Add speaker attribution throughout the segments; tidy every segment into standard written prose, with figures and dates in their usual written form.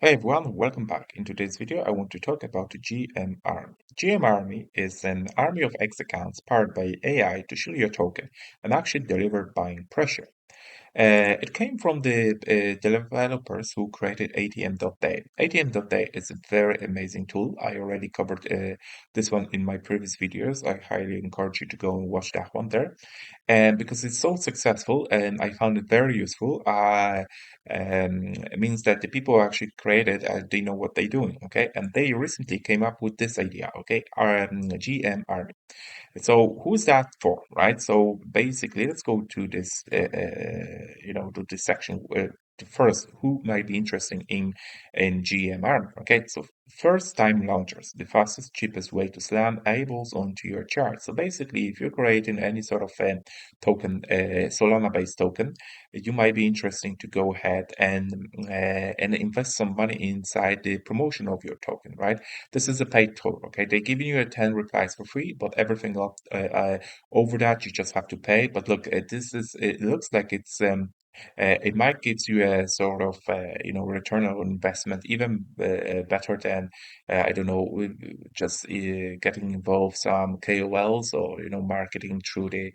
Speaker 1: Hey everyone, welcome back. In today's video, I want to talk about the GM Army. GM Army is an army of X accounts powered by AI to shill your token and actually delivered buying pressure. It came from the developers who created ATM.day. ATM.day is a very amazing tool. I already covered this one in my previous videos. I highly encourage you to go and watch that one there. And because it's so successful and I found it very useful, it means that the people who actually created, they know what they're doing, okay? And they recently came up with this idea, okay? GM Army. So who's that for, right? So basically, let's go to this, to this section. First, who might be interested in GMR? Okay, so first time launchers, the fastest, cheapest way to slam eyeballs onto your chart. So basically, if you're creating any sort of token, Solana-based token, you might be interesting to go ahead and invest some money inside the promotion of your token, right? This is a paid tool, okay? They're giving you a 10 replies for free, but everything up over that you just have to pay. But look, it looks like it might give you a sort of return on investment even better than I don't know just getting involved some KOLs or marketing through the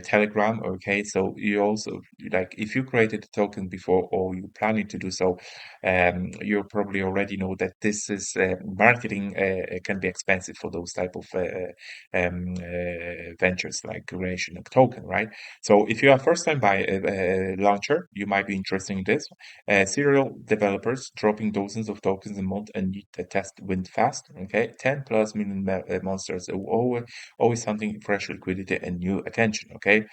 Speaker 1: Telegram. Okay, so you also like if you created a token before or you're planning to do so, you probably already know that this is marketing can be expensive for those type of ventures like creation of token, right? So if you are first time buy launcher, you might be interested in this. Serial developers dropping dozens of tokens a month and need to test wind fast. Okay, 10 plus million monsters, always hunting fresh liquidity and new attention. Okay,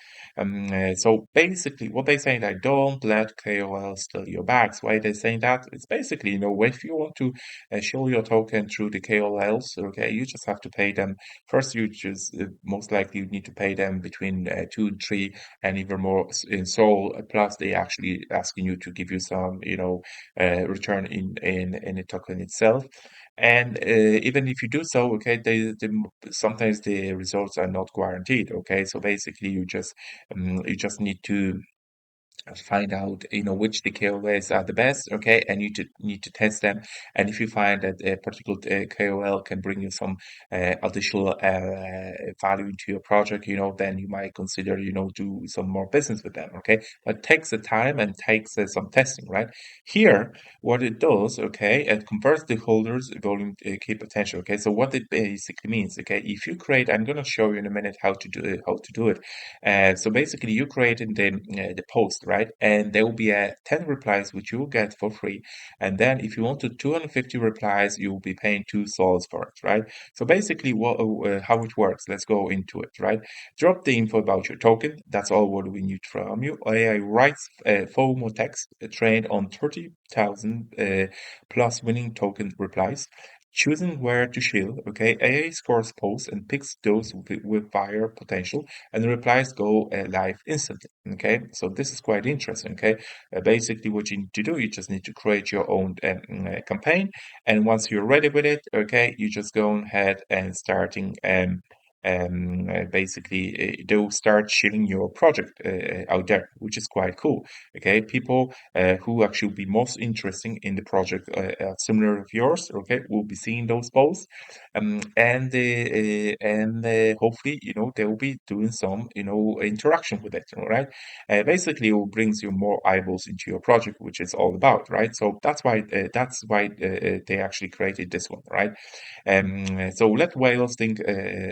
Speaker 1: so basically what they say that don't let KOL steal your bags. Why they saying that? It's basically if you want to show your token through the KOLs, okay, you just have to pay them. First, you just most likely you need to pay them between 2 and 3 and even more in Sol. Plus, they actually asking you to give you some, return in the token itself. And even if you do so, okay, sometimes the results are not guaranteed. Okay, so basically, you just need to find out which the KOLs are the best, okay, and you need to test them. And if you find that a particular KOL can bring you some additional value into your project, then you might consider do some more business with them, okay. But it takes the time and takes some testing, right? Here what it does, okay, it converts the holders volume key potential. Okay, so what it basically means, okay, if you create, I'm going to show you in a minute how to do it. So basically, you create in the post, right? And there will be 10 replies which you will get for free. And then if you want to 250 replies, you will be paying 2 sols for it, right? So basically, how it works, let's go into it, right? Drop the info about your token. That's all what we need from you. AI writes FOMO text trained on 30,000 plus winning token replies. Choosing where to shill, okay? AI scores posts and picks those with higher potential and the replies go live instantly. Okay, so this is quite interesting. Okay, basically, what you need to do, you just need to create your own campaign, and once you're ready with it, okay, you just go ahead and starting basically they'll start sharing your project out there, which is quite cool. Okay, people who actually be most interesting in the project similar of yours, okay, will be seeing those posts, and hopefully they will be doing some interaction with it, all right. Basically it will brings you more eyeballs into your project, which is all about, right? So that's why they actually created this one, right? So let whales think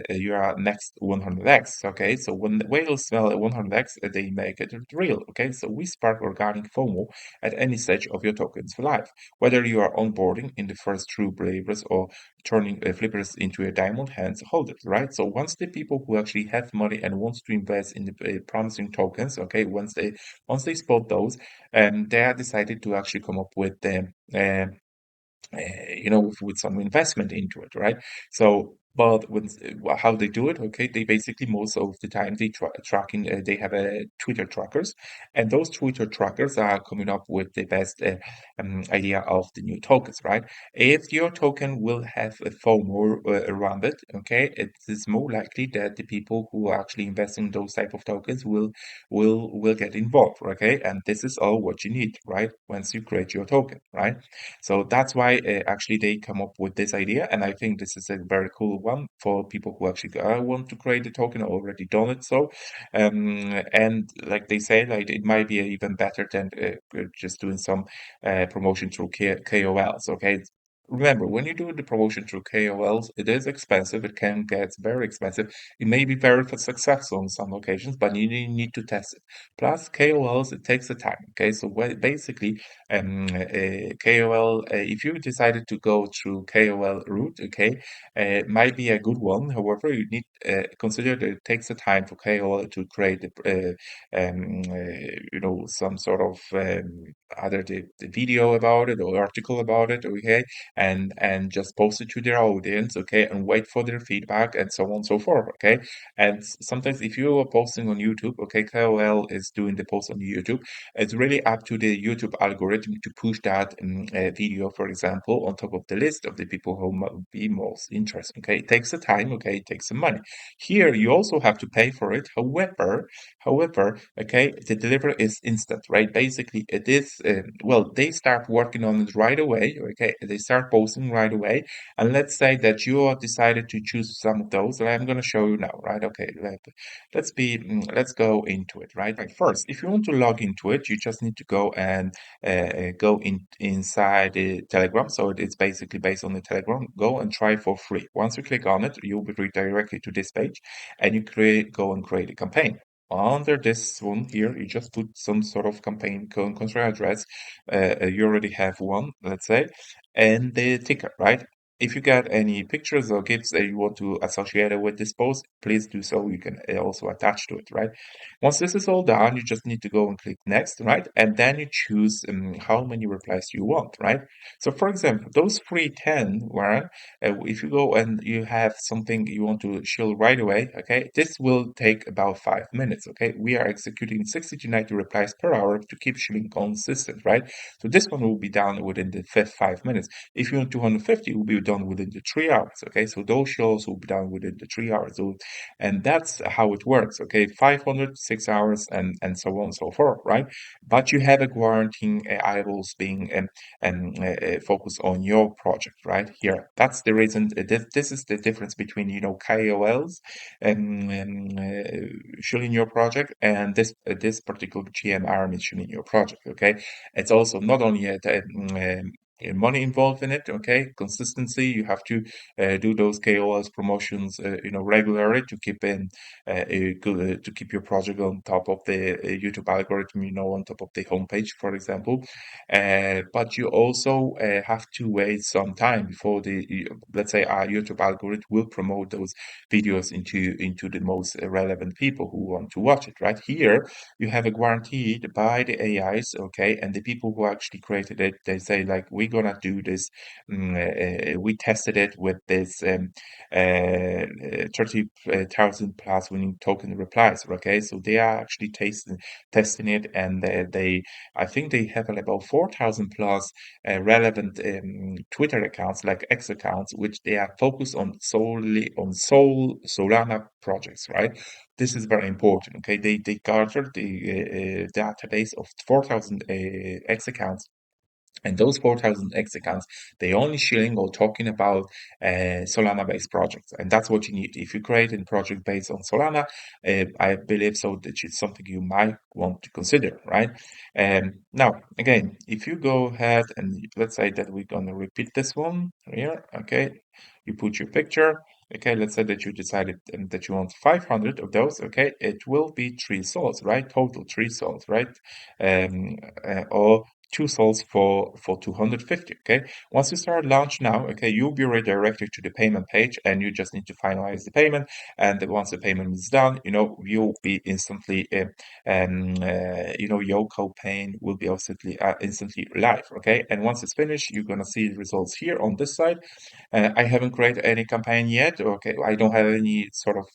Speaker 1: you are next 100x. Okay, so when the whales smell 100x, they make it real. Okay, so we spark organic FOMO at any stage of your tokens for life, whether you are onboarding in the first true believers or turning flippers into a diamond hands holders, right? So once the people who actually have money and wants to invest in the promising tokens, okay, once they spot those, they are decided to actually come up with them. With some investment into it, right? So But how they do it, okay, they basically most of the time tracking. They have a Twitter trackers, and those Twitter trackers are coming up with the best idea of the new tokens, right? If your token will have a FOMO around it, okay, it is more likely that the people who are actually investing in those type of tokens will get involved, okay? And this is all what you need, right? Once you create your token, right? So that's why actually they come up with this idea, and I think this is a very cool one for people who actually want to create a token or already done it. So, and like they say, like it might be even better than just doing some promotion through KOLs. Okay. Remember, when you do the promotion through KOLs, it is expensive. It can get very expensive. It may be very successful on some occasions, but you need to test it. Plus, KOLs, it takes the time. Okay, so basically, KOL, if you decided to go through KOL route, okay, it might be a good one. However, you need consider that it takes a time for KOL to create, some sort of either the video about it or article about it, okay, and just post it to their audience, okay, and wait for their feedback and so on and so forth, okay. And sometimes if you are posting on YouTube, okay, KOL is doing the post on YouTube, it's really up to the YouTube algorithm to push that video, for example, on top of the list of the people who might be most interested. Okay, it takes the time. Okay, it takes some money. Here, you also have to pay for it. However, okay, the delivery is instant, right? Basically, it is well, they start working on it right away. Okay, they start posting right away, and let's say that you are decided to choose some of those, and I'm going to show you now, right? Okay, let's go into it, right? Like first, if you want to log into it, you just need to go and go inside the Telegram. So it's basically based on the Telegram. Go and try for free. Once you click on it, you'll be redirected to this page, and you go and create a campaign. Under this one here, you just put some sort of campaign country address. You already have one, let's say, and the ticker, right? If you got any pictures or GIFs that you want to associate it with this post, please do so. You can also attach to it, right? Once this is all done, you just need to go and click next, right? And then you choose how many replies you want, right? So for example, those free 10, right? If you go and you have something you want to shill right away, okay, this will take about 5 minutes, okay? We are executing 60 to 90 replies per hour to keep shilling consistent, right? So this one will be done within the fifth 5 minutes. If you want 250, it will be done within the 3 hours. Okay, so those shows will be done within the 3 hours. So, and that's how it works. Okay, 500, 6 hours, and so on and so forth, right? But you have a guaranteeing eyeballs being focused on your project, right? Here, that's the reason. This is the difference between KOLs and showing your project and this particular GM showing your project. Okay, it's also not only money involved in it. Okay, consistency. You have to do those KOLs promotions, regularly to keep to keep your project on top of the YouTube algorithm. On top of the homepage, for example. But you also have to wait some time before let's say, our YouTube algorithm will promote those videos into the most relevant people who want to watch it. Right here, you have a guaranteed by the AIs, okay, and the people who actually created it, they say like, we're gonna do this. We tested it with this 30,000 plus winning token replies, okay, so they are actually testing it, and I think they have about 4,000 plus relevant Twitter accounts, like X accounts, which they are focused on solely on Solana projects, right? This is very important. Okay, they gathered the database of 4,000 X accounts, and those 4,000 X accounts, they only sharing or talking about Solana-based projects, and that's what you need. If you create a project based on Solana, I believe so that it's something you might want to consider, right? Now, again, if you go ahead and let's say that we're gonna repeat this one here, okay? You put your picture. Okay, let's say that you decided that you want 500 of those. Okay, it will be 3 souls, right? Total 3 souls, right? Or two souls for 250. Okay, once you start launch now, okay, you'll be redirected to the payment page, and you just need to finalize the payment. And once the payment is done, you'll be instantly your campaign will be instantly live. Okay, and once it's finished, you're gonna see the results here on this side. I haven't created any campaign yet. Okay, I don't have any sort of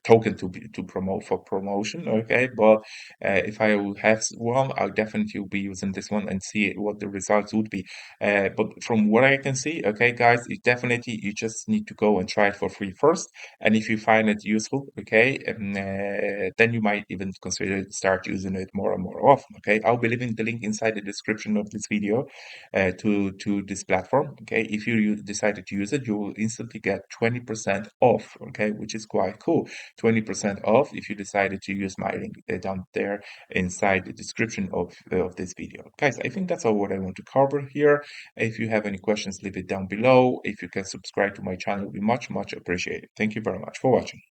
Speaker 1: token to promote for promotion. Okay, but if I will have one, I'll definitely be using this one and see what the results would be. But from what I can see, okay, guys, it definitely you just need to go and try it for free first, and if you find it useful, okay, then you might even consider start using it more and more often. Okay, I'll be leaving the link inside the description of this video to this platform. Okay, if you decided to use it, you will instantly get 20% off. Okay, which is quite cool. 20% off if you decided to use my link down there inside the description of this video. Guys, I think that's all what I want to cover here. If you have any questions, leave it down below. If you can subscribe to my channel, it would be much appreciated. Thank you very much for watching.